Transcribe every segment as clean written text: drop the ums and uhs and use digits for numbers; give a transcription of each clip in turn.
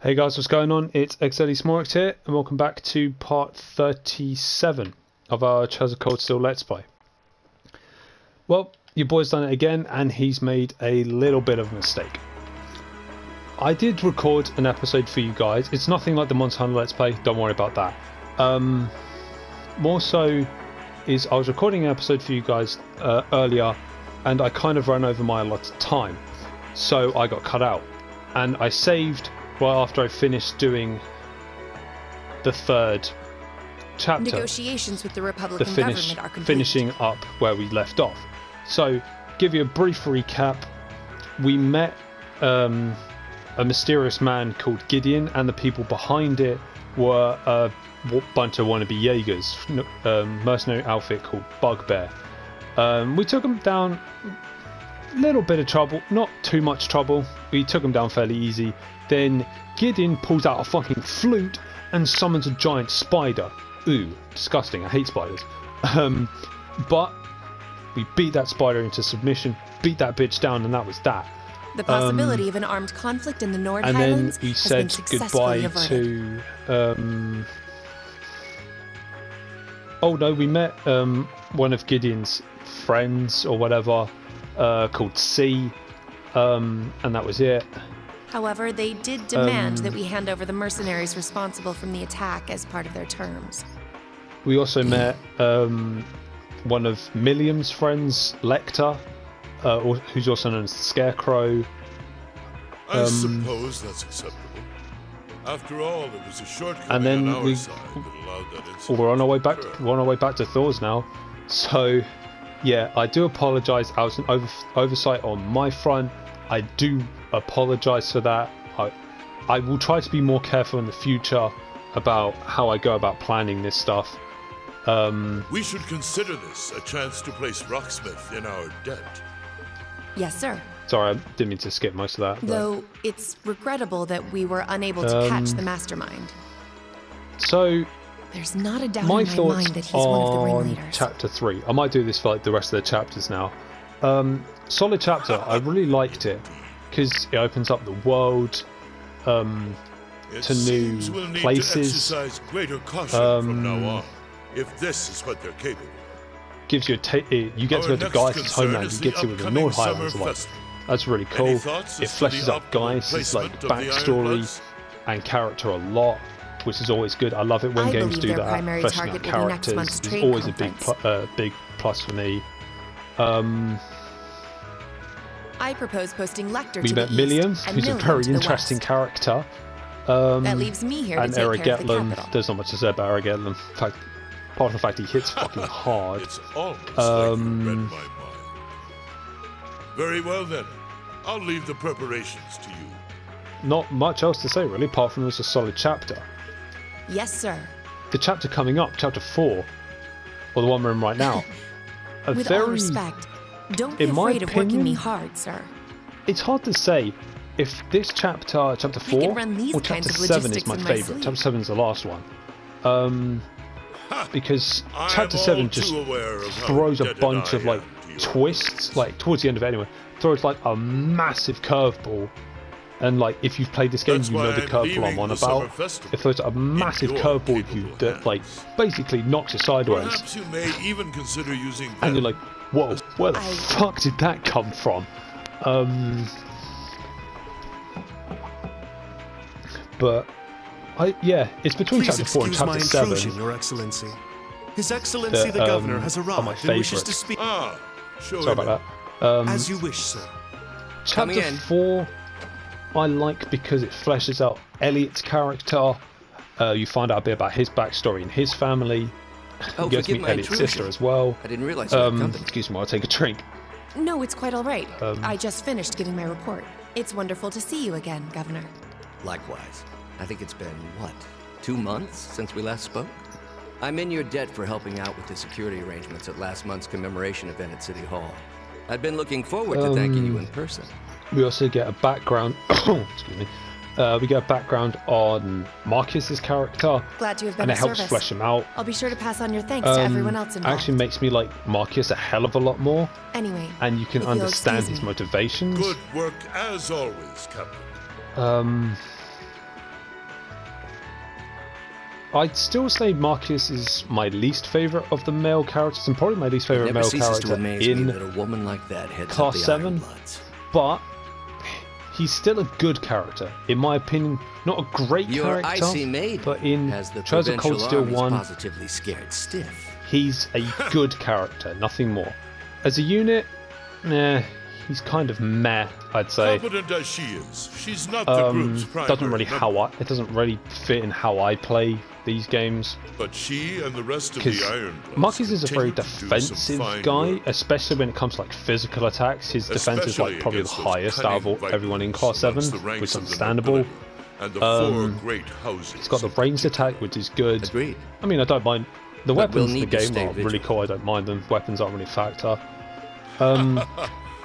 Hey guys, what's going on? It's xdeadlysmoorex here, and welcome back to part 37 of our Treasure Cold Steel Let's Play. Well, your boy's done it again, and he's made a little bit of a mistake. I did record an episode for you guys. It's nothing like the Monster Hunter Let's Play, don't worry about that. More so is I was recording an episode for you guys earlier, and I kind of ran over my allotted time, so I got cut out. And I saved right after I finished doing the third chapter. Negotiations with the Republican government are complete. Finishing up where we left off. So, give you a brief recap. We met a mysterious man called Gideon, and the people behind it were a bunch of wannabe Jaegers, mercenary outfit called Bugbear. We took them down. Little bit of trouble, not too much trouble. We took him down fairly easy. Then Gideon pulls out a fucking flute and summons a giant spider. Ooh, disgusting. I hate spiders. But we beat that spider into submission, beat that bitch down, and that was that. The possibility of an armed conflict in the Nord and Highlands then we has been said successfully goodbye averted. to. Oh no, we met one of Gideon's friends or whatever. Called C, and that was it. However, they did demand that we hand over the mercenaries responsible from the attack as part of their terms. We also met one of Milliam's friends, Lecter, who's also known as the Scarecrow. I suppose that's acceptable. After all, it was a shortcoming and then on our side that allowed that incident we're on our way to back. occur. We're on our way back to Thor's now. So. Yeah, I do apologise. I was an oversight on my front. I do apologise for that. I will try to be more careful in the future about how I go about planning this stuff. We should consider this a chance to place Rocksmith in our debt. Yes, sir. Sorry, I didn't mean to skip most of that. But. Though it's regrettable that we were unable to catch the mastermind. So. There's not a doubt My in my thoughts mind that he's one of the on ringleaders. Chapter 3. I might do this for like the rest of the chapters now. Solid chapter. I really liked it because it opens up the world to new We'll need places. to exercise greater caution from now on, if this is what they're capable. Gives you you get to go to Gaius' homeland. You get to with the Nord Highlands one. That's really cool. It fleshes up Gaius' like backstory and character a lot, which is always good. I love it when games do that. Fleshing out characters is always a big plus for me. I propose posting Lecter We to met the Milliam, east and who's a Milliam very to the interesting west. character. That leaves me here to and take Eric care of the Getlam. capital. There's not much to say about Eric Getlam. In fact, apart from the fact he hits fucking hard. It's almost like you read my mind. Very well then, I'll leave the preparations to you. Not much else to say really, apart from it's a solid chapter. Yes, sir. The chapter coming up, chapter 4, or the one we're in right now, With all respect, don't be in my afraid of working me opinion, hard, sir. It's hard to say if this chapter 4 run these or kinds chapter of 7 is logistics my in my favourite. sleep. Chapter 7 is the last one. Because I'm chapter all 7 too just aware of how throws a indebted bunch I of like am to you. twists, like towards the end of it anyway, throws like a massive curveball. And like if you've played this game, That's you know why the I'm curveball I'm leaving on the summer about. festival It throws a massive your curveball at you capable that like hands. basically knocks you sideways. Perhaps you may even consider using them. And you're like, whoa, where the fuck did that come from? But it's between Please chapter 4 and excuse my chapter 7. intrusion, Your Excellency. His Excellency the Governor has are my arrived and wishes to favourites. speak. Ah, sure. Sorry about that. As you wish, sir. Chapter 4 I like because it fleshes out Elliot's character. You find out a bit about his backstory and his family. Oh, You get to forgive meet my Elliot's intrusion. sister as well. I didn't realize you had company. Excuse me while I take a drink. No, it's quite all right. I just finished giving my report. It's wonderful to see you again, Governor. Likewise. I think it's been, 2 months since we last spoke? I'm in your debt for helping out with the security arrangements at last month's commemoration event at City Hall. I'd been looking forward to thanking you in person. We also get a background. Excuse me. We get a background on Marcus's character, Glad to have been and it of helps service. flesh him out. I'll be sure to pass on your thanks to everyone else involved. Actually makes me like Marcus a hell of a lot more, Anyway, and you can if you'll understand excuse his me. motivations. Good work as always, Captain. I'd still say Marcus is my least favourite of the male characters, and probably my least favourite male character in that a woman like that heads Class up the 7. Ironbloods. But he's still a good character, in my opinion. Not a great Your character, icy maid but in has the Trials of Cold provincial Steel armies 1, positively scared stiff. he's a good character, nothing more. As a unit, he's kind of meh, I'd say. Competent as she is, she's not the group's primary It doesn't really fit in how I play these games. But she and the rest of the Ironbloods Marcus is a very continue to do some defensive fine guy, work. especially when it comes to like physical attacks. His defense is like probably the Especially against highest those out of cunning everyone in Vikings Class 7, amongst the which ranks is of the understandable. nobility and the 4 great houses. He's got the ranged attack, which is good. Agreed. I mean, I don't mind. The But weapons we'll in the need to game stay are really cool. I don't mind them. Weapons aren't really a factor.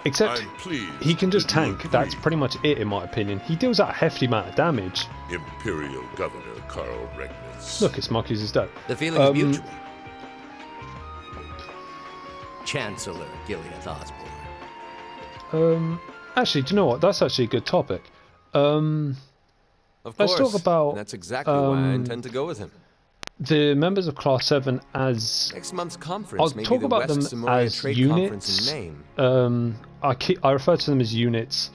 Except I'm pleased he can just that you tank. agree. That's pretty much it, in my opinion. He deals out a hefty amount of damage. Imperial Governor Karl Regnitz. Look, it's Marcus' dead. The feeling is mutual. Chancellor Gilead Osborne. Actually, do you know what? That's actually a good topic. Of Let's course. talk about, And that's exactly why I intend to go with him. the members of Class 7 as... Next month's conference I'll may talk be the about them West Samoria as Trade units. Conference in name. I refer to them as units.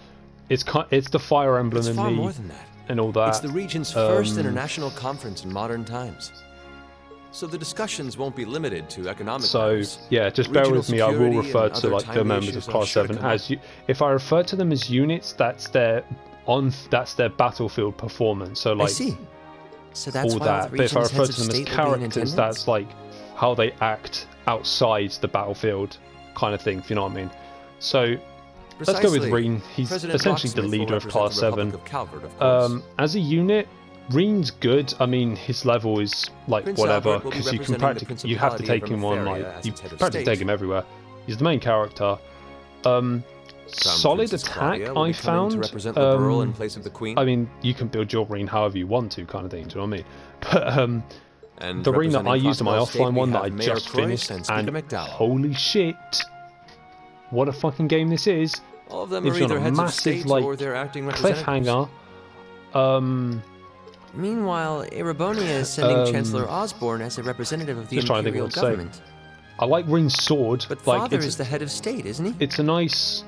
It's the Fire Emblem It's in far me more than that. and all that. It's the region's first international conference in modern times. So the discussions won't be limited to economic matters. Yeah, just bear Regional with me. I will security refer and to other like the timely members of issues are Class sure to 7 come as up. if I refer to them as units, that's their battlefield performance. So I like see. So that's all why that. all the But if I region's refer heads to of them as state will be in characters, attendance? that's like how they act outside the battlefield, kind of thing. If you know what I mean. So let's go with Precisely. Reen. He's President essentially the Rocksmith will leader of represent Class the 7. Republic of Calvert, of course. As a unit, Reen's good. I mean, his level is like Prince whatever, Albert will be because you can representing the you have to Principality take of him on Emetheria like as you its head of practically state. take him everywhere. He's the main character. Solid Princess attack Claudia will I be coming to found. represent Liberal in place of the Queen. I mean, you can build your Reen however you want to, kind of thing. Do you know what I mean? But And the Reen that I representing used in my Clotwell State, offline we one that I have Mayor just Croyce finished, and Speaker and McDowell. holy shit, what a fucking game this is! All of them It's are on either a heads of massive state like or they're acting representatives. cliffhanger. Meanwhile, Erebonia is sending Chancellor Osborne as a representative of the Just trying to think Imperial what to say. government. I like Reen's sword. But like Father it's, is the head of state, isn't he? it's a nice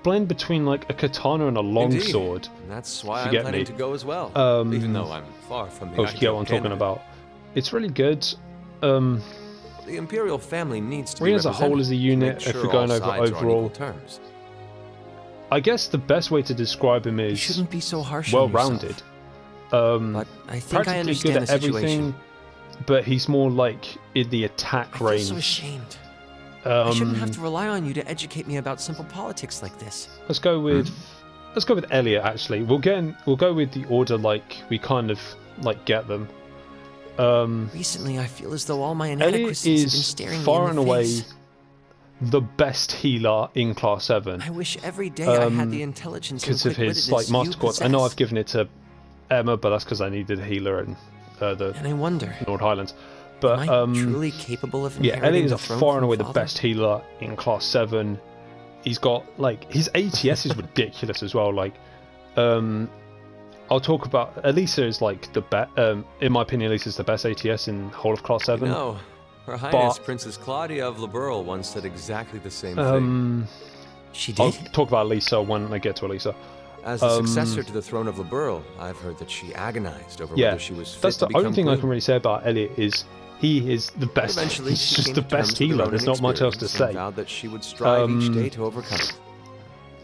blend between like a katana and a longsword. And that's why If I'm you get planning me. to go as well. even though I'm far from the Oh, if you get what I'm talking ideal about. It's really good. candidate. The Imperial family needs to be Reen as a whole as a represented to unit, make if sure we're going all over sides are on overall, equal terms. I guess the best way to describe him You is shouldn't be so harsh on well-rounded. yourself. But I think I Practically good understand at the situation. everything, but he's more like in the attack I feel range. so ashamed. I shouldn't have to rely on you to educate me about simple politics like this. Let's go with Elliot. Actually, we'll go with the order like we kind of like get them. Recently, I feel as though all my Elliot inadequacies have been is staring far me in and the away face. the best healer in Class 7 I wish every day I had the intelligence and because of his like quick-wittedness master you quads. I know possess. I've given it to Emma, but that's because I needed a healer in the And I wonder, North Highlands. But am I truly capable of yeah, inheriting Elliot is the a throne far and from away the Father? best healer in Class 7. He's got like his ATS is ridiculous as well. Like, I'll talk about Elisa is like the best. In my opinion, Elisa is the best ATS in whole of Class 7. No, Her Highness Princess Claudia of Liberl once said exactly the same thing. She I'll did? talk about Elisa when I get to Elisa. As the successor to the throne of Liberl, I've heard that she agonized over Yeah, whether she was fit that's to the only become thing I queen. can really say about Elliot is he is the best. Eventually, He's she just came the to terms best with her healer. own There's not much else to inexperience and say. vowed that she would strive each day to overcome it.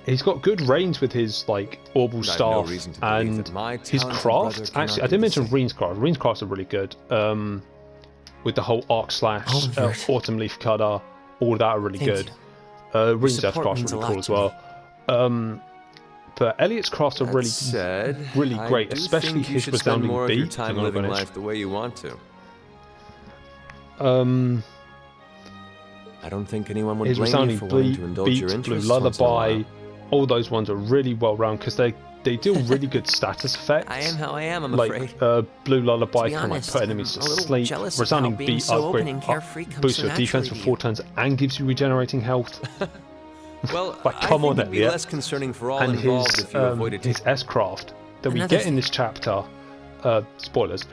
He's got good range with his like orbital I have no staff reason to believe and that my his talented brother craft. cannot Actually, I do did the mention same. Reen's craft. Reen's crafts are really good. With the whole arc slash, Oliver. autumn leaf cutter, all of that are really Thank good. Reen's death support craft's means a really cool lot as to me. well. But Elliot's crafts are That really, said, really I great, do especially think you his should spend resounding more of your beat. time I'm gonna living finish. life the way you want to. I don't think anyone would His blame resounding you for wanting beat, to indulge your Blue interests once in a Lullaby, while. all those ones are really well rounded because they do really good status effects. I am how I am, I'm like afraid. Blue Lullaby To be can like honest, put enemies to I'm a little sleep. jealous of Resounding how being beat so upgrade open and carefree comes boosts so your defense naturally for to 4 you. turns and gives you regenerating health. Well, Like, I come think on, it'd be Elliot. less concerning for all And involved if you avoided his S craft that we Another get in this chapter. Spoilers.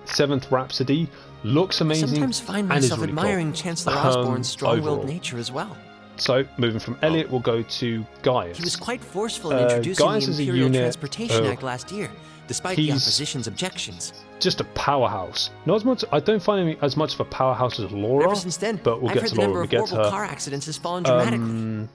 7th Rhapsody looks I amazing. sometimes find and is myself really admiring cool. Chancellor Osborne's strong-willed overall. nature as well. So, moving from Elliot, we'll go to Gaius. He was quite forceful in introducing Gaius the is a Imperial unit, Transportation Act last year, despite the he's- opposition's objections. Just a powerhouse. Not as much. I don't find him as much of a powerhouse as Laura. Ever since then, but we'll I've get heard to the Laura number when we of get to horrible her. car accidents has fallen dramatically.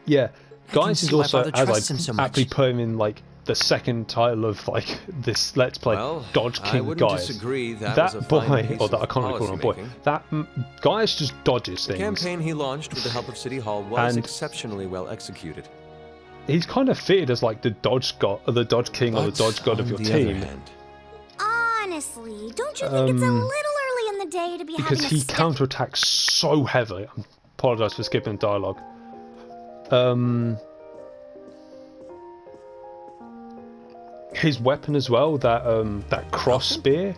Yeah, I can Gaius see is why also, Father as trusts him so I much. aptly put him in like the second title of like this Let's Play, Well, Dodge I King wouldn't Gaius. disagree that was a boy, fine piece or that I of can't really call him a boy. policymaking. That Gaius just dodges The things. campaign he launched with the help of City Hall was And- exceptionally well executed. He's kind of fitted as like the Dodge God, or the Dodge King, or the But Dodge God of on your the other team, hand, Honestly, don't you think it's a little early in the day to be because having a he step- counterattacks so heavily. I apologise for skipping dialogue. His weapon as well, that cross spear,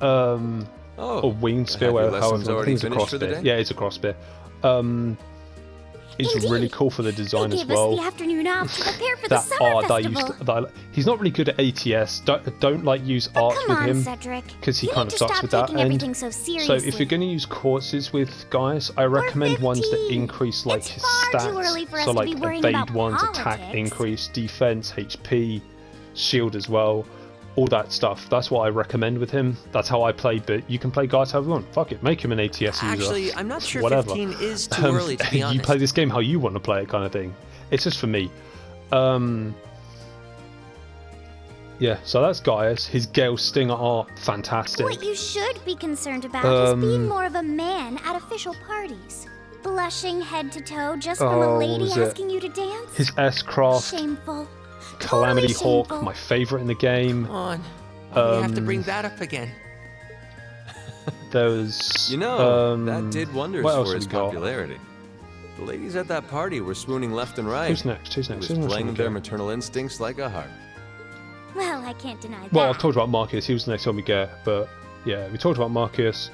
or winged spear, have your however, lessons I already think it's a finished cross for the spear. day? Yeah, it's a cross spear. It's Indeed. really cool for the design They as gave well. us the afternoon off to prepare for the That summer art that I festival. used to, he's not really good at ATS. Don't like use art Come with on, him Cedric. because he You kind need of to sucks stop with that taking end. everything so So seriously. if you're going to use quartzes with Gaius, I recommend ones that 15. increase like It's his far too early stats. for us So to like be worrying evade about ones, attack politics. increase, defense, HP, shield as well. All that stuff. That's what I recommend with him. That's how I play, but you can play Gaius however you want. Fuck it, make him an ATS user. Actually, I'm not sure Whatever. 15 is too early, to be You honest. play this game how you want to play it, kind of thing. It's just for me. Yeah, so that's Gaius. His Gale Stinger art, fantastic. What you should be concerned about is being more of a man at official parties. Blushing head to toe just from a Oh, lady was it- asking you to dance? His S-Craft, Shameful. Calamity Totally Hawk, shameful. my favourite in the game. Come on. Why do you have to bring that up again? There was... you know, that did wonders what else for have his we got? popularity. The ladies at that party were swooning left and right. Who's next? Who's He next? was Who's next? playing on the their game? maternal instincts like a harp. Well, I can't deny that. Well, I've talked about Marcus. He was the next one we get, but yeah, we talked about Marcus.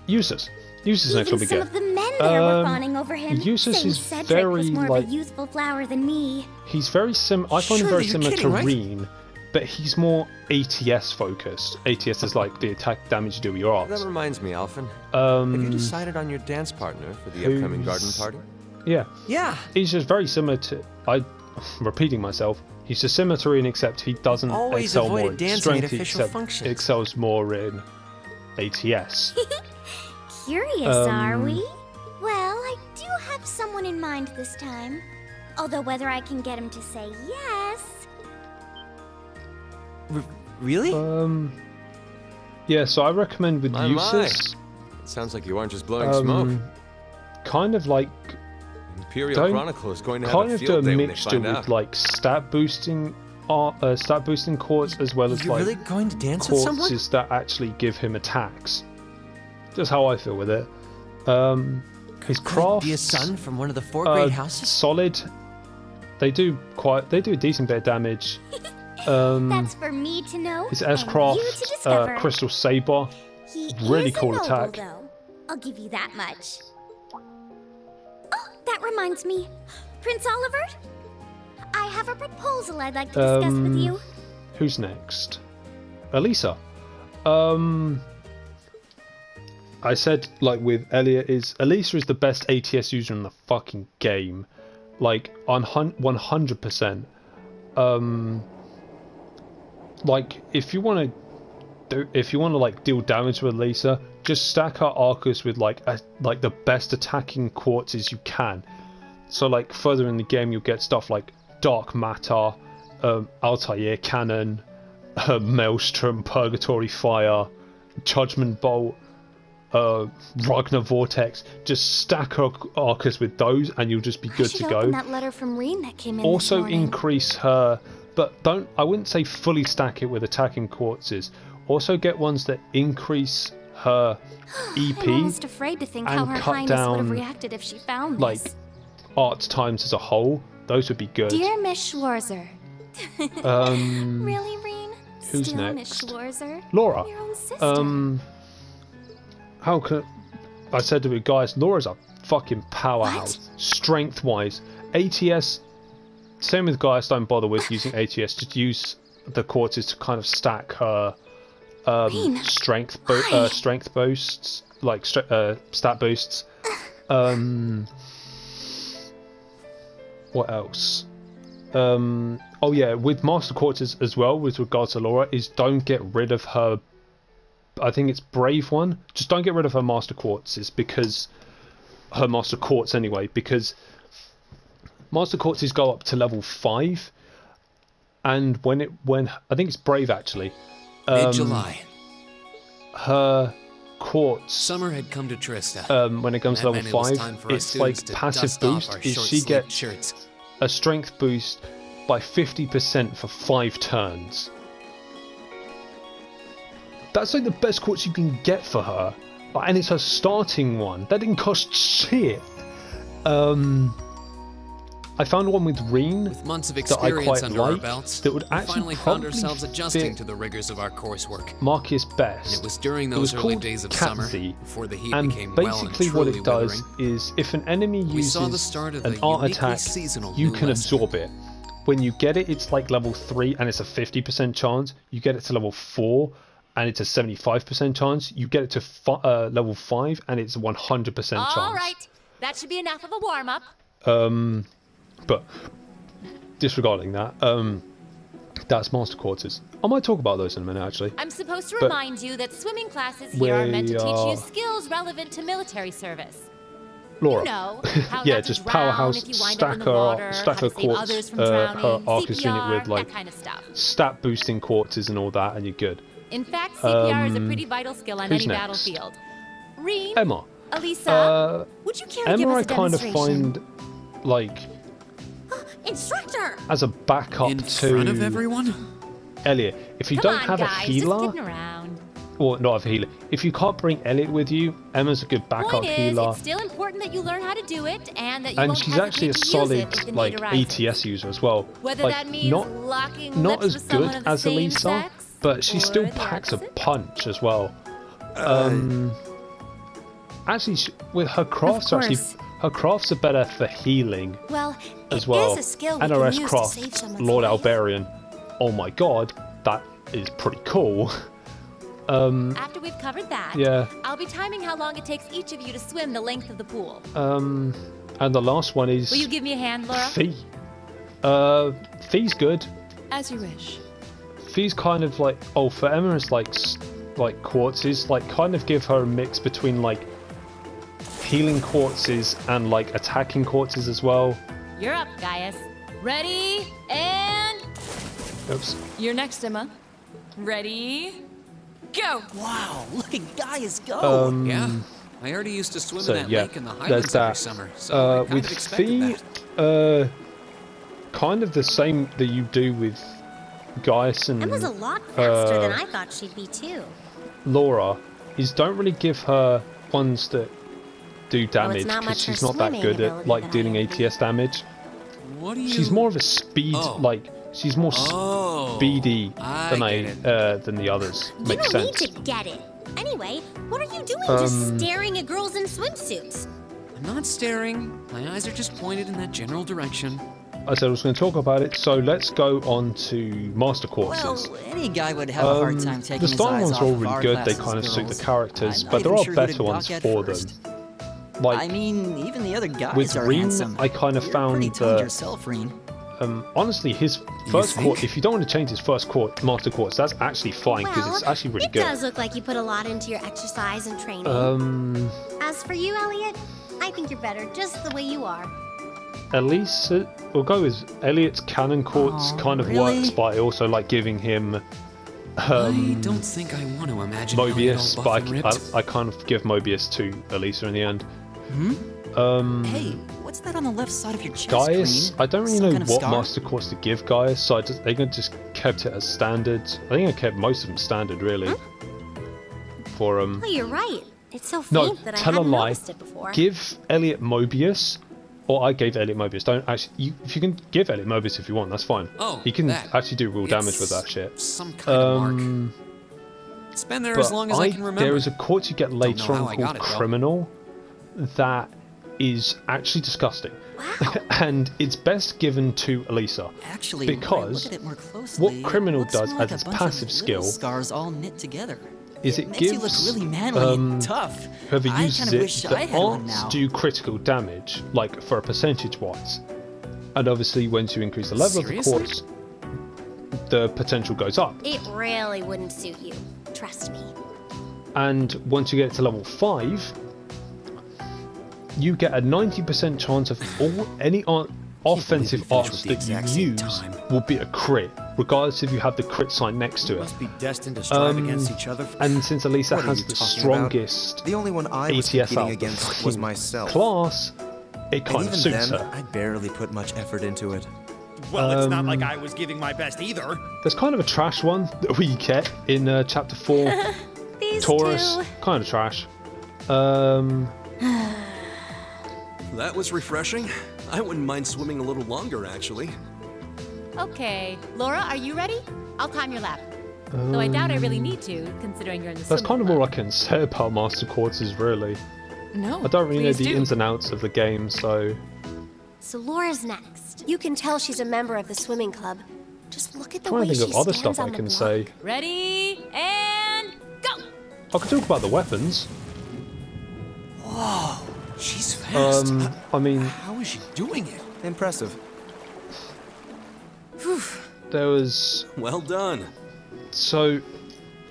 Eustace. Eustace is the next one Even we some get. of the men there were fawning over him, Eustace saying is Cedric very, was more like- of a youthful flower than me. He's very I find him Surely very you're similar kidding, to right? Reen, but he's more ATS focused. ATS is like the attack damage you do with your That arts. reminds me, Alphen. Have you Um, decided on your dance partner for the upcoming garden who's- party? yeah, Yeah. he's just very similar to. I'm repeating myself. He's just similar to Reen, except he doesn't Always excel more avoided in dancing at strength. He official excel- functions. excels more in ATS. Curious, are we? Well, I do have someone in mind this time. Although whether I can get him to say yes... Really? Yeah, so I recommend with My, Eustace. It sounds like you aren't just blowing smoke. Kind of like Imperial don't- Chronicle is going to have kind a of do field a day when they mixture find with out. like stat boosting quartz as well as You're like really going to dance with someone? quartzes that actually give him attacks. Just how I feel with it. His Could be a crafts son from one of the four great houses? solid. They do a decent bit of damage. That's for me to know, His and S-Craft, you to discover. Crystal Saber. He really is cool a noble, attack. though. I'll give you that much. Oh, that reminds me. Prince Olivert? I have a proposal I'd like to discuss with you. Who's next? Elisa. I said like with Elliot Elisa is the best ATS user in the fucking game. Like on 100%. Like if you want to like deal damage with Elisa, just stack her Arcus with like the best attacking quartzes you can. So like further in the game you'll get stuff like Dark Matter, Altair Cannon, Maelstrom, Purgatory Fire, Judgment Bolt, Ragnar Vortex. Just stack her Arcus with those and you'll just be good I should to open go. that letter from Reen that came in Also this morning. increase her, but I wouldn't say fully stack it with attacking quartzes. Also get ones that increase her EP, I'm almost afraid to think how and Her cut Highness would have down, reacted if she found like this. art times as a whole. Those would be good. Dear Miss Schwarzer. Really, Reen? who's Still Miss next? Schwarzer? Laura. Your own sister. How can I said to you guys, Laura's a fucking powerhouse. Strength wise. ATS, same with Gaius, don't bother with using ATS, just use the quartz is to kind of stack her strength boosts, like stat boosts. What else? Oh yeah, with Master Quartz as well, with regards to Laura, is don't get rid of her. I think it's Brave one. Just don't get rid of her Master Quartzes, because her Master Quartz anyway, because Master Quartzes go up to level 5, and when I think it's Brave actually. Mid-July. Her quartz. Summer had come to Trista. When it comes to level 5, it's like passive boost. Is she gets a strength boost by 50% for 5 turns. That's like the best quartz you can get for her, and it's her starting one. That didn't cost shit. I found one with Reen with months of that I experience quite under our liked, belts, that would we actually finally probably found ourselves adjusting fit to the rigors of our coursework. Marcus best. And it was during It those was early called days of Cat summer, Z, before the heat and became well and basically what truly it does withering, is if an enemy we saw the uses start of an the art uniquely attack, seasonal you new can lesson. absorb it. When you get it, it's like level 3 and it's a 50% chance. You get it to level 4 and it's a 75% chance. You get it to level 5 and it's a 100% chance. All right, that should be enough of a warm-up. But disregarding that, that's Master Quarters. I might talk about those in a minute, actually. I'm supposed to But remind you that swimming classes here are meant to we teach are- you skills relevant to military service. Laura. You know, how Yeah, not to just drown powerhouse, if you wind up in stack the her, water, stack how her to save quartz, others from her drowning, Arcus unit CPR, with like that kind of stuff. stat boosting quartzes and all that, and you're good. In fact, CPR is a pretty vital skill on who's any next? battlefield. Reen, Emma. Elisa, would you care to give Emma, I us a kind of demonstration? find like Instructor! as a backup In to front of everyone? Elliot. If you Come don't on, have guys, a just healer, kidding around. or not have a healer, if you can't bring Elliot with you, Emma's a good backup Point is, healer. it's still important that you learn how to do it, and that you And won't she's hesitate actually a to use solid it if the like need arises. ATS user as well. Whether like, that means locking not lips as with someone good of the as same Elisa, sex, but she or still the packs a opposite. punch as well. Actually, with her crafts, Of actually, course. her crafts are better for healing Well, as it well. is a skill we And can her use to craft, save someone's Lord life. Albarian. Oh my god, that is pretty cool. After we've covered that, Yeah. I'll be timing how long it takes each of you to swim the length of the pool. And the last one is Will you give me a hand, Laura? Fee. Fee's good. As you wish. Fee's kind of like, oh, for Emma it's like quartzes, like kind of give her a mix between like healing quartzes and like attacking quartzes as well. You're up, Gaius. Ready, and... Oops. You're next, Emma. Ready, go! Wow, look at Gaius go! Yeah. I already used to swim So, in that yeah, lake in the there's Highlands every that. summer, so I kind With of expected Fee, that. kind of the same that you do with Gaius and Emma's a lot faster than I thought she'd be, too. Laura, is don't really give her ones that do damage not because much she's her not that swimming good at ability like that I dealing envy. ATS damage. What do you... She's more of a speed, Oh. like she's more Oh, speedy I than get than the others. You Makes don't sense. need to get it. Anyway, what are you doing just staring at girls in swimsuits? I'm not staring. My eyes are just pointed in that general direction. I said I was going to talk about it, so let's go on to Master Quartzes. Well, any guy would have a hard time taking the his starting eyes ones off are all of really our good. They class's kind of suit girls. the characters, I'm but not there even are sure who to better ones gawk at for first. them. Like I mean, even the other guys with are Reen, handsome. I kind of You're found pretty toned that yourself, Reen. honestly his first think? quartz. If you don't want to change his first quartz, Master Quartz, that's actually fine because Well, it's actually really it good. does look like you put a lot into your exercise and training. As for you, Elliot, I think you're better just the way you are. At least we'll go with Elliot's cannon quartz. Aw, Kind of really? works by also like giving him I don't think I want to imagine Elliot Mobius, all but buff and ripped. I kind of give Mobius to Elisa in the end. Hey, what's that on the left side of your chest, Gaius, Reen? I don't really Some know kind of what scar? Master Quartz to give Gaius, so I think I just kept it as standard. I think I kept most of them standard, really. For Oh, you're right. It's so no, faint that I tell a hadn't lie. noticed it before. Give Elliot Mobius, or I gave Elliot Mobius. Don't actually. If you can give Elliot Mobius if you want, that's fine. Oh, he can that. actually do real damage It's with that shit. Some kind of mark. It's been there as long as I can remember. There is a quartz you get later know on how I got called it, though. Criminal that is actually disgusting. Wow. And it's best given to Elisa. Actually, because look at it more closely, what Criminal looks does more like as its a bunch passive of skill little scars all knit together. is it makes gives you look really manly and tough. whoever I uses kinda it wish the I had one arts now. do critical damage, like for a percentage wise. And obviously, once you increase the level Seriously? of the quartz, the potential goes up. It really wouldn't suit you. Trust me. And once you get to level 5, you get a 90% chance of any offensive arts that you use will be a crit, regardless if you have the crit sign next to it. Must be destined to strive against each other. And since Elisa What are has you the talking strongest about? The only one I was ATS competing out against of was the myself. class, it And kind of even suits then, her. I barely put much effort into it. Well, it's not like I was giving my best either. There's kind of a trash one that we get in chapter 4. These Taurus, two. kind of trash. That was refreshing. I wouldn't mind swimming a little longer, actually. Okay, Laura, are you ready? I'll time your lap. Though I doubt I really need to, considering you're in the That's swimming kind of all club. I can say about Master Quarters, really. No, I don't really know please the do. ins and outs of the game, so... So Laura's next. You can tell she's a member of the swimming club. Just look at the I'm way trying to she think of other stands stuff I on the can block. say. Ready, and go! I could talk about the weapons. Whoa, she's fast. I mean, How is she doing it? Impressive. there was... Well done. So...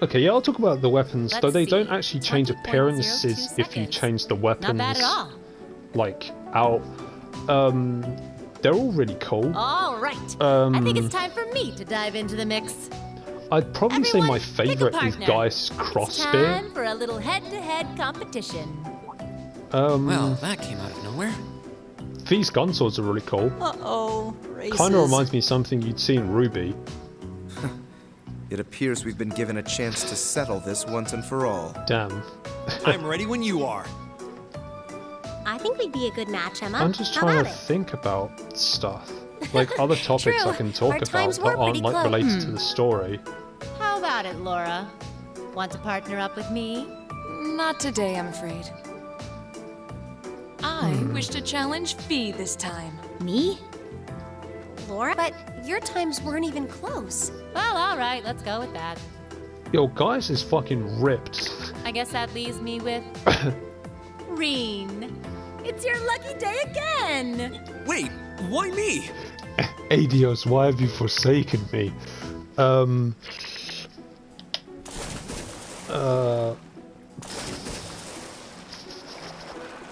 Okay, yeah, I'll talk about the weapons, though Let's they see. don't actually change 20.02 appearances if you seconds. change the weapons. Not bad at all. Like, out. They're all really cool. All right. I think Um, it's time for me to dive into the mix. I'd probably say Everyone, my pick a favourite is partner. Gaius' It's crossbear. time for a little head-to-head competition. Well, that came out of nowhere. These gun swords are really cool. Uh-oh, races. Kind of reminds me of something you'd see in Ruby. It appears we've been given a chance to settle this once and for all. Damn. I'm ready when you are. I think we'd be a good match, Emma. I'm just How trying about to it? think about stuff. Like other topics True. I can Our talk about times that were aren't pretty like close. related to the story. How about it, Laura? Want to partner up with me? Not today, I'm afraid. I wish to challenge Fee this time. Me? Laura? But your times weren't even close. Well, all right, let's go with that. Yo, Gaius is fucking ripped. I guess that leaves me with Reen. It's your lucky day again. Wait, why me? Adios, why have you forsaken me?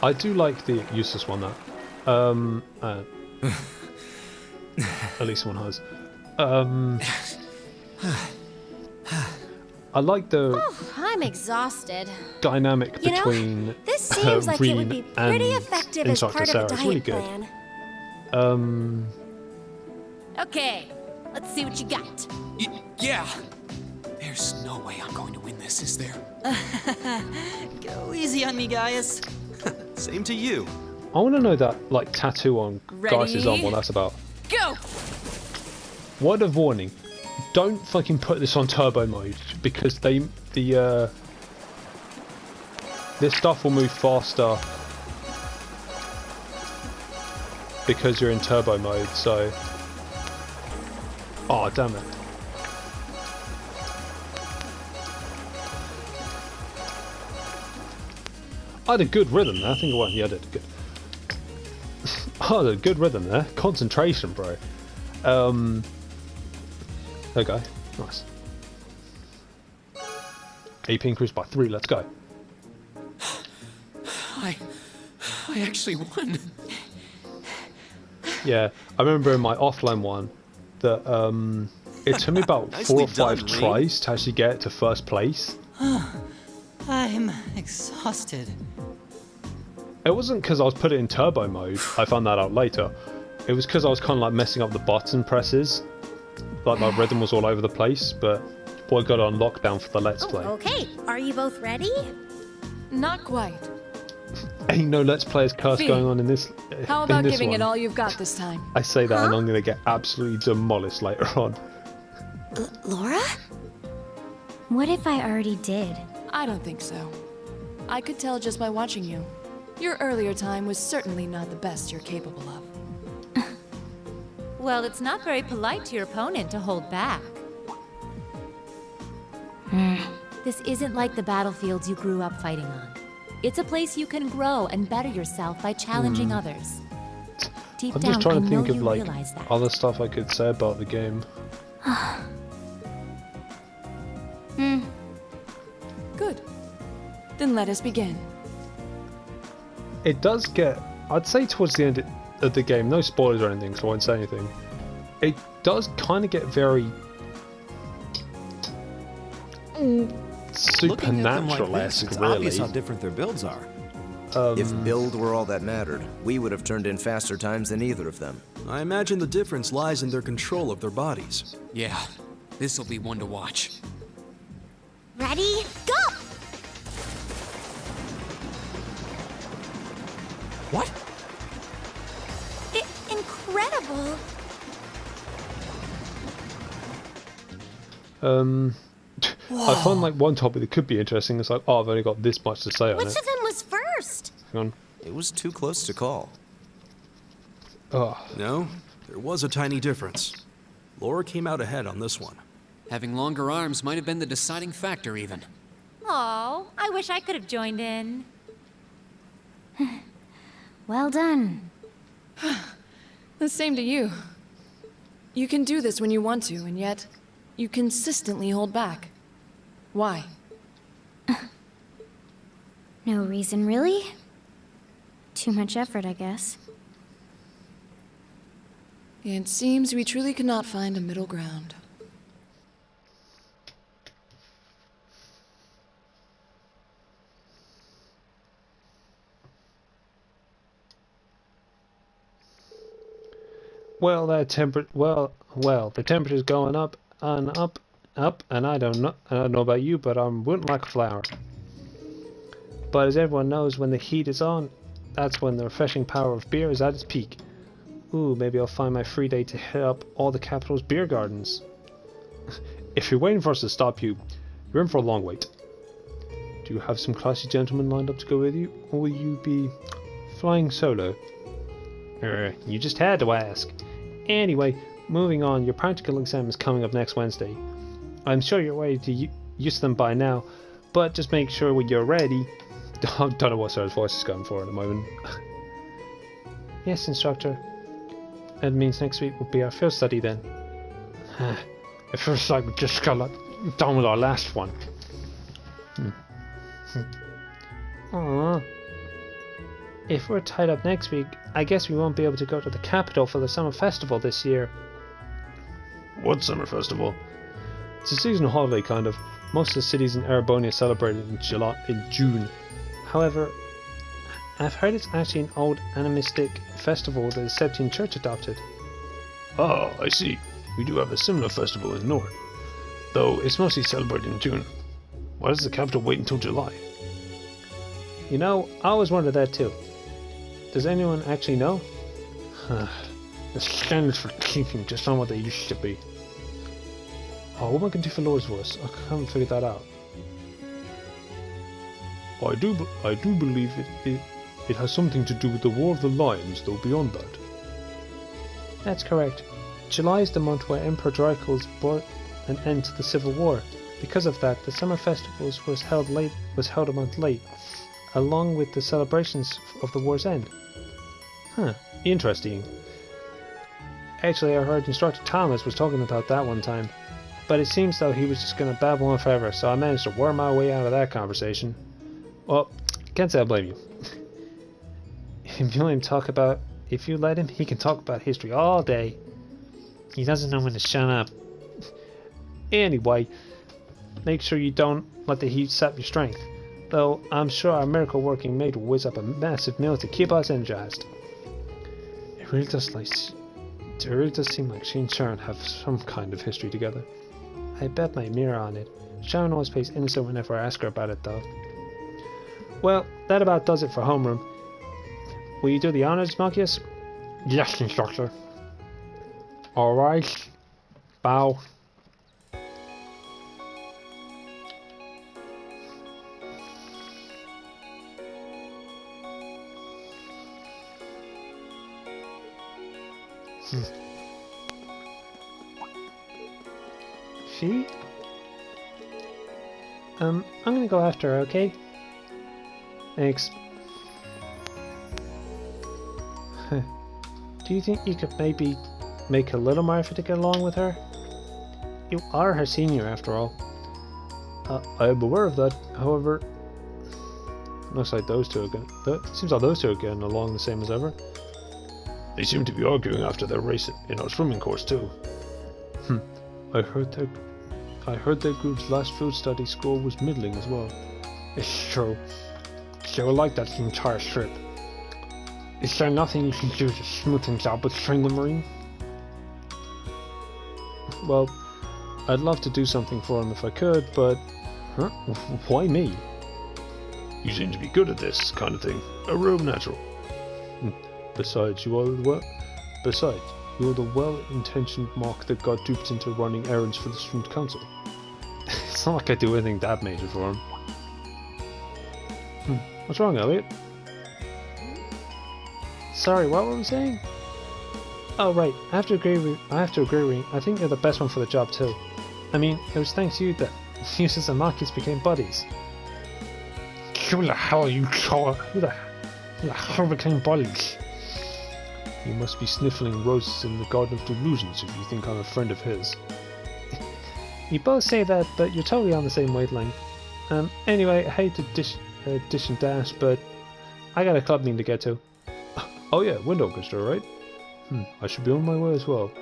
I do like the useless one though. At least one has. I like the I'm exhausted. dynamic You know, between this seems like it would Reen be pretty and effective as Instructor part Sarah. of a It's really diet good. plan. Okay, let's see what you got. Yeah. There's no way I'm going to win this, is there? Go easy on me, Gaius. Same to you. I want to know that like tattoo on Gaius' arm. Ready? What that's about. Go! Word of warning: don't fucking put this on turbo mode because this stuff will move faster because you're in turbo mode. So, oh damn it! I had a good rhythm there. I think it won. Yeah, I did good. I had a good rhythm there. Concentration, bro. Okay, nice. AP increased by 3. Let's go. I actually won. Yeah, I remember in my offline one that it took me about 4 Nicely or 5 done, Reen. tries to actually get to first place. I'm exhausted. It wasn't because I was putting it in turbo mode. I found that out later. It was because I was kind of like messing up the button presses. Like my rhythm was all over the place, but boy got it on lockdown for the Let's Play. Okay, are you both ready? Not quite. Ain't no Let's Players curse Fee, going on in this. How in about this giving one. it all you've got this time? I say that and I'm gonna get absolutely demolished later on. Laura? What if I already did? I don't think so. I could tell just by watching you. Your earlier time was certainly not the best you're capable of. Well, it's not very polite to your opponent to hold back. This isn't like the battlefields you grew up fighting on. It's a place you can grow and better yourself by challenging others. Deep I'm down, just trying to I know think of you like realize that. other stuff I could say about the game. Good. Then let us begin. It does get, I'd say towards the end of the game, no spoilers or anything, so I won't say anything. It does kind of get very supernatural-esque, it's really. obvious how different their builds are. If build were all that mattered, we would have turned in faster times than either of them. I imagine the difference lies in their control of their bodies. Yeah, this'll be one to watch. Ready? Go! What? Incredible. I find like one topic that could be interesting. It's like, oh, I've only got this much to say on Which it. of them was first? Hang on. It was too close to call. Oh. No, there was a tiny difference. Laura came out ahead on this one. Having longer arms might have been the deciding factor, even. Oh, I wish I could have joined in. Well done. The same to you. You can do this when you want to, and yet you consistently hold back. Why? No reason, really? Too much effort, I guess. It seems we truly cannot find a middle ground. Well, the temperature's going up and up, and I don't know about you, but I'm wouldn't like a flower. But as everyone knows, when the heat is on, that's when the refreshing power of beer is at its peak. Ooh, maybe I'll find my free day to hit up all the capital's beer gardens. If you're waiting for us to stop you, you're in for a long wait. Do you have some classy gentlemen lined up to go with you, or will you be flying solo? You just had to ask. Anyway, moving on, your practical exam is coming up next Wednesday. I'm sure you're ready to use them by now, but just make sure when you're ready. Don't know what sort of voice is going for at the moment. Yes, instructor. That means next week will be our field study then. It feels like we just got done with our last one. Aww. If we're tied up next week, I guess we won't be able to go to the capital for the summer festival this year. What summer festival? It's a seasonal holiday, kind of. Most of the cities in Erebonia celebrate it in June. However, I've heard it's actually an old animistic festival that the Septine Church adopted. Oh, I see. We do have a similar festival in the north, though it's mostly celebrated in June. Why does the capital wait until July? You know, I always wondered that too. Does anyone actually know? The standards for teaching just aren't what they used to be. Oh, what am I going to do for Laura's voice? I haven't figured that out. I do believe it has something to do with the War of the Lions, though beyond that. That's correct. July is the month where Emperor Draco's brought an end to the Civil War. Because of that, the summer festivals was held a month late, along with the celebrations of the war's end. Interesting. Actually, I heard Instructor Thomas was talking about that one time, but it seems though he was just going to babble on forever, so I managed to worm my way out of that conversation. Well, can't say I blame you. If you let him, he can talk about history all day. He doesn't know when to shut up. Anyway, make sure you don't let the heat sap your strength. Though I'm sure our miracle working maid will whiz up a massive meal to keep us energized. It really does seem like she and Sharon have some kind of history together. I bet my mirror on it. Sharon always plays innocent whenever I ask her about it though. Well, that about does it for homeroom. Will you do the honors, Malchius? Yes, instructor. Alright. Bow. She? I'm gonna go after her, okay? Thanks. Do you think you could maybe make a little more effort to get along with her? You are her senior, after all. I am aware of that, however... Looks like those two are seems like those two are getting along the same as ever. They seem to be arguing after their race in our swimming course, too. I heard their group's last food study score was middling as well. It's true. They were like that the entire trip. Is there nothing you can do to smooth things out between the Marine? Well, I'd love to do something for him if I could, but... Huh? Why me? You seem to be good at this kind of thing. A real natural. Besides, you are the well-intentioned mark that got duped into running errands for the student council. It's not like I do anything that major for him. What's wrong, Elliot? Sorry, what were we saying? Oh right, I have to agree with you. I think you're the best one for the job too. I mean, it was thanks to you that Eustace and Marcus became buddies. Who the hell became buddies? You must be sniffling roses in the Garden of Delusions if you think I'm a friend of his. You both say that, but you're totally on the same wavelength. Anyway, I hate to dish and dash, but I got a club meeting to get to. Oh yeah, Wind Orchestra, right? I should be on my way as well.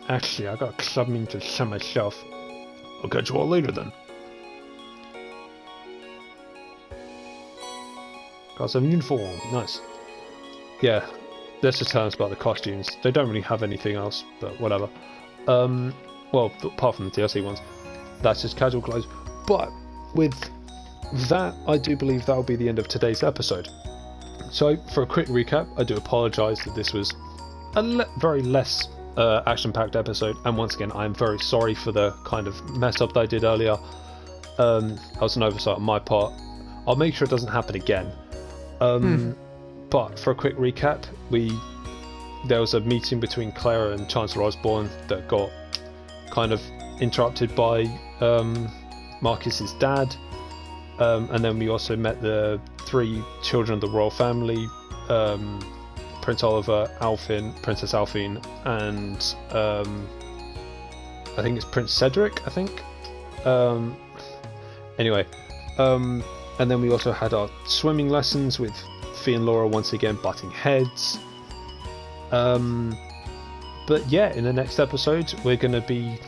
Actually, I got a club meeting to send myself. I'll catch you all later then. Got some uniform, nice. Yeah, let's just tell us about the costumes. They don't really have anything else, but whatever. Well, apart from the DLC ones. That's just casual clothes. But with that, I do believe that'll be the end of today's episode. So, for a quick recap, I do apologise that this was a very less action-packed episode, and once again, I'm very sorry for the kind of mess up that I did earlier. That was an oversight on my part. I'll make sure it doesn't happen again. But for a quick recap, there was a meeting between Clara and Chancellor Osborne that got kind of interrupted by Marcus's dad, and then we also met the 3 children of the royal family, Prince Oliver, Alfin, Princess Alfine, and I think it's Prince Cedric, I think. Anyway, and then we also had our swimming lessons with Fee and Laura once again butting heads. But yeah, in the next episode we're going to be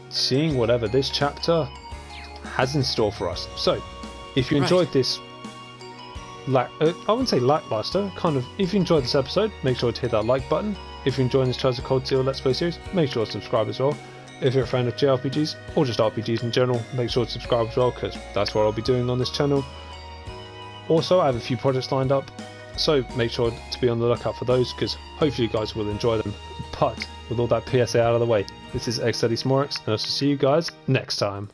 seeing whatever this chapter has in store for us. So, if you enjoyed this, I wouldn't say lackluster, kind of, if you enjoyed this episode, make sure to hit that like button. If you're enjoying this Trails of Cold Steel Let's Play series, make sure to subscribe as well. If you're a fan of JRPGs, or just RPGs in general, make sure to subscribe as well, because that's what I'll be doing on this channel. Also, I have a few projects lined up, so make sure to be on the lookout for those, because hopefully you guys will enjoy them. But, with all that PSA out of the way, this is xdeadlysmoorex, and I'll see you guys next time.